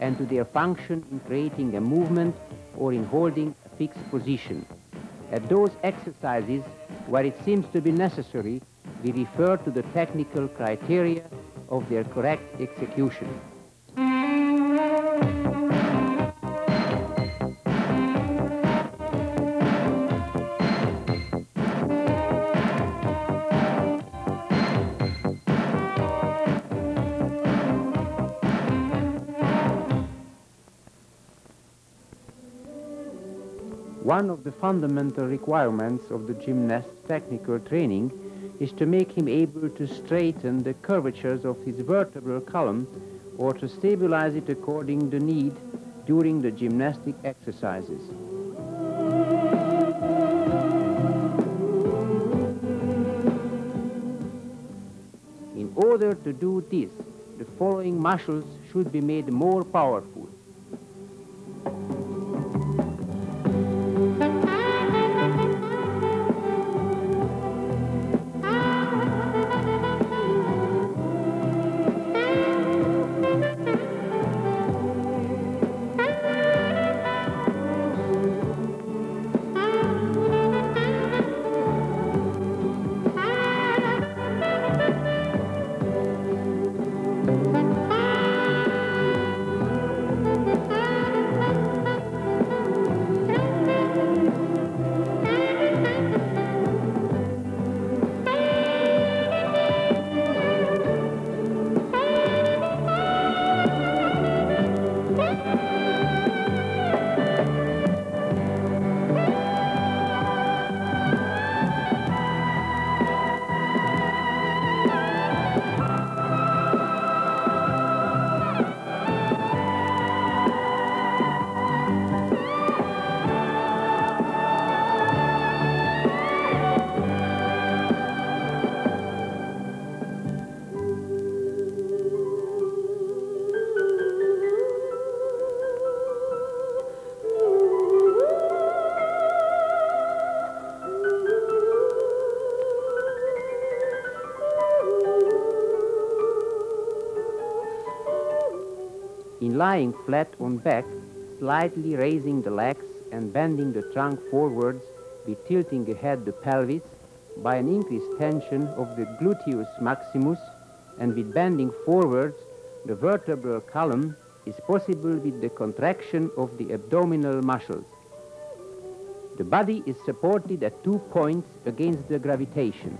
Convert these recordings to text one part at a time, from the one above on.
and to their function in creating a movement or in holding a fixed position. At those exercises where it seems to be necessary, we refer to the technical criteria of their correct execution. One of the fundamental requirements of the gymnast's technical training is to make him able to straighten the curvatures of his vertebral column or to stabilize it according to need during the gymnastic exercises. In order to do this, the following muscles should be made more powerful. In lying flat on back, slightly raising the legs and bending the trunk forwards with tilting ahead the pelvis by an increased tension of the gluteus maximus and with bending forwards the vertebral column is possible with the contraction of the abdominal muscles. The body is supported at 2 points against the gravitation.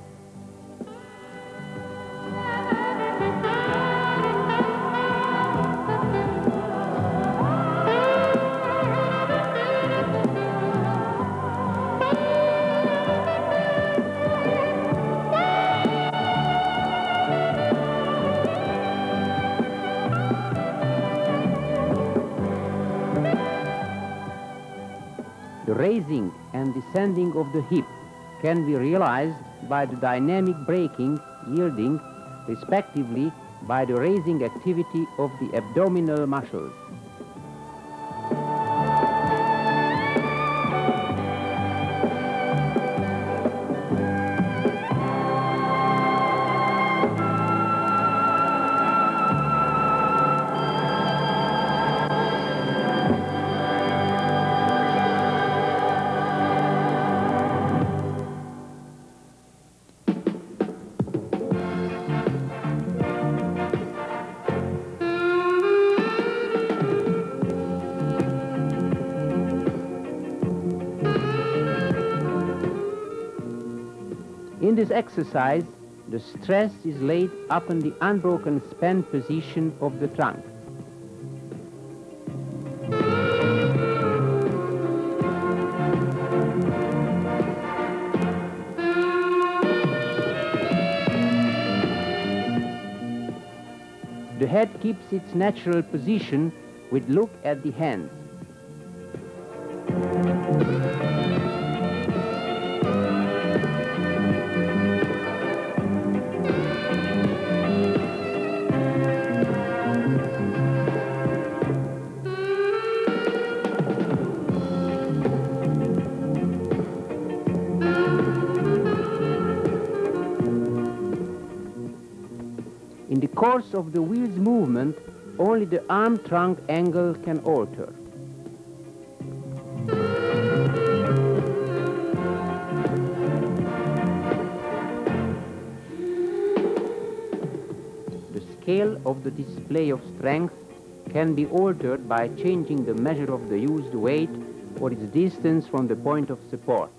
The raising and descending of the hip can be realized by the dynamic braking, yielding, respectively, by the raising activity of the abdominal muscles. In this exercise, the stress is laid upon the unbroken span position of the trunk. The head keeps its natural position with look at the hands. In the course of the wheel's movement, only the arm-trunk angle can alter. The scale of the display of strength can be altered by changing the measure of the used weight or its distance from the point of support.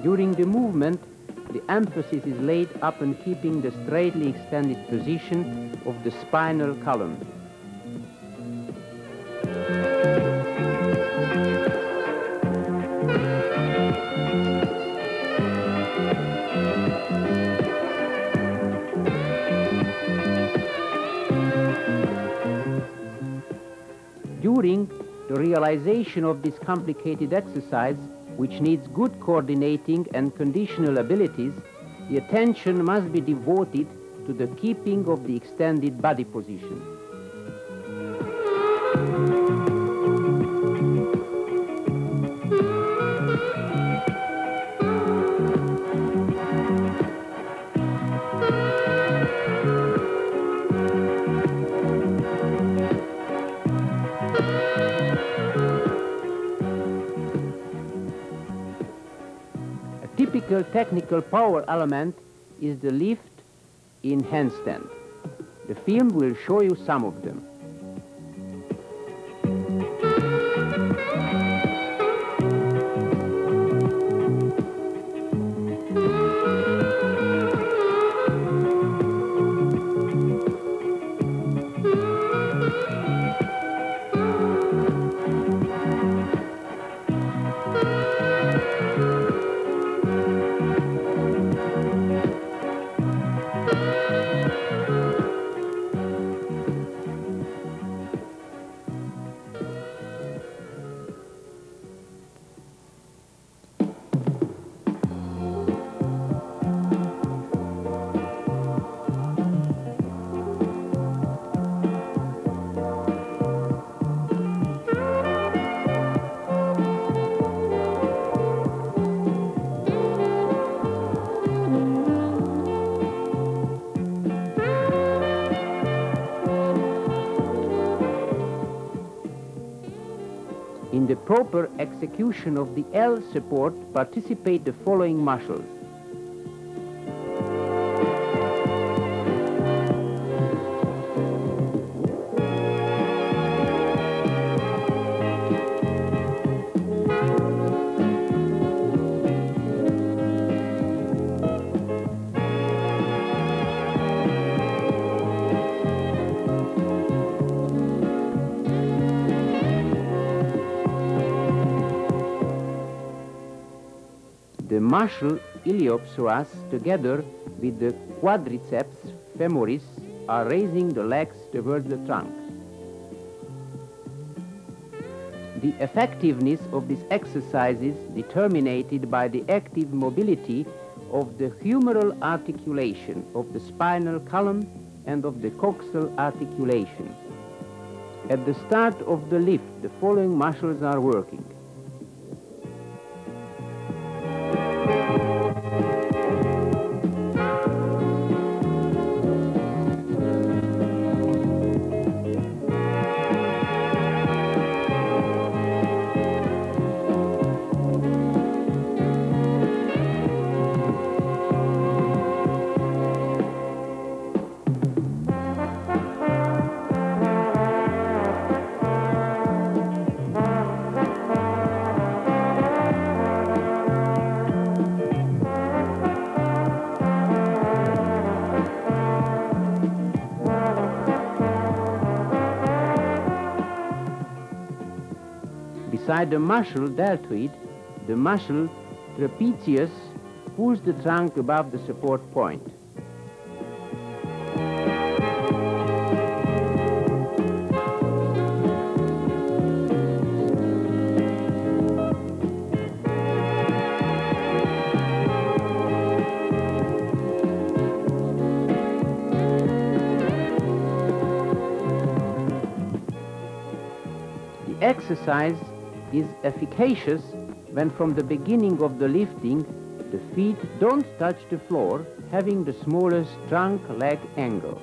During the movement, the emphasis is laid upon keeping the straightly extended position of the spinal column. During the realization of this complicated exercise, which needs good coordinating and conditional abilities, the attention must be devoted to the keeping of the extended body position. Typical technical power element is the lift in handstand. The film will show you some of them. In the proper execution of the L support participate the following muscles. The muscle iliopsoas together with the quadriceps femoris are raising the legs towards the trunk. The effectiveness of this exercise is determined by the active mobility of the humeral articulation of the spinal column and of the coxal articulation. At the start of the lift, the following muscles are working. Beside the muscle deltoid, the muscle trapezius pulls the trunk above the support point. The exercise is efficacious when from the beginning of the lifting the feet don't touch the floor, having the smallest trunk-leg angle.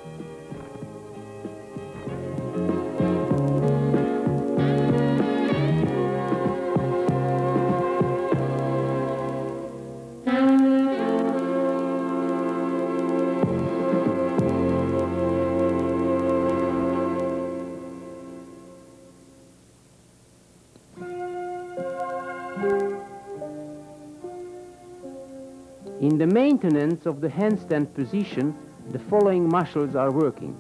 In the maintenance of the handstand position, the following muscles are working.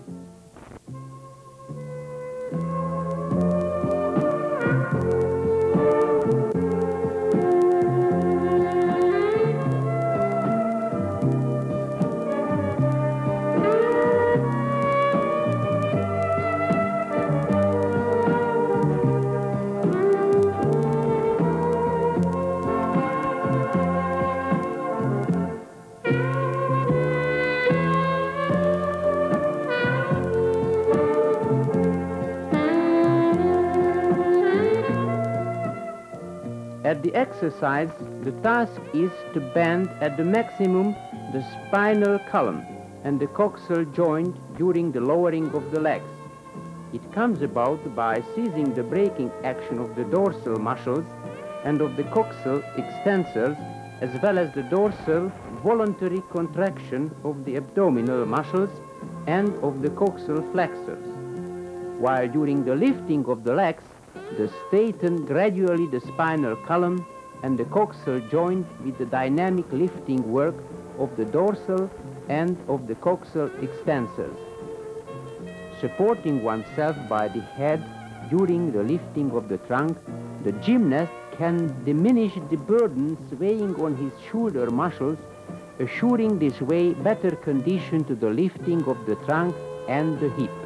At the exercise, the task is to bend at the maximum the spinal column and the coxal joint during the lowering of the legs. It comes about by seizing the braking action of the dorsal muscles and of the coxal extensors, as well as the dorsal voluntary contraction of the abdominal muscles and of the coxal flexors. While during the lifting of the legs, straighten gradually the spinal column and the coxal joint with the dynamic lifting work of the dorsal and of the coxal extensors. Supporting oneself by the head during the lifting of the trunk, the gymnast can diminish the burden weighing on his shoulder muscles, assuring this way better condition to the lifting of the trunk and the hip.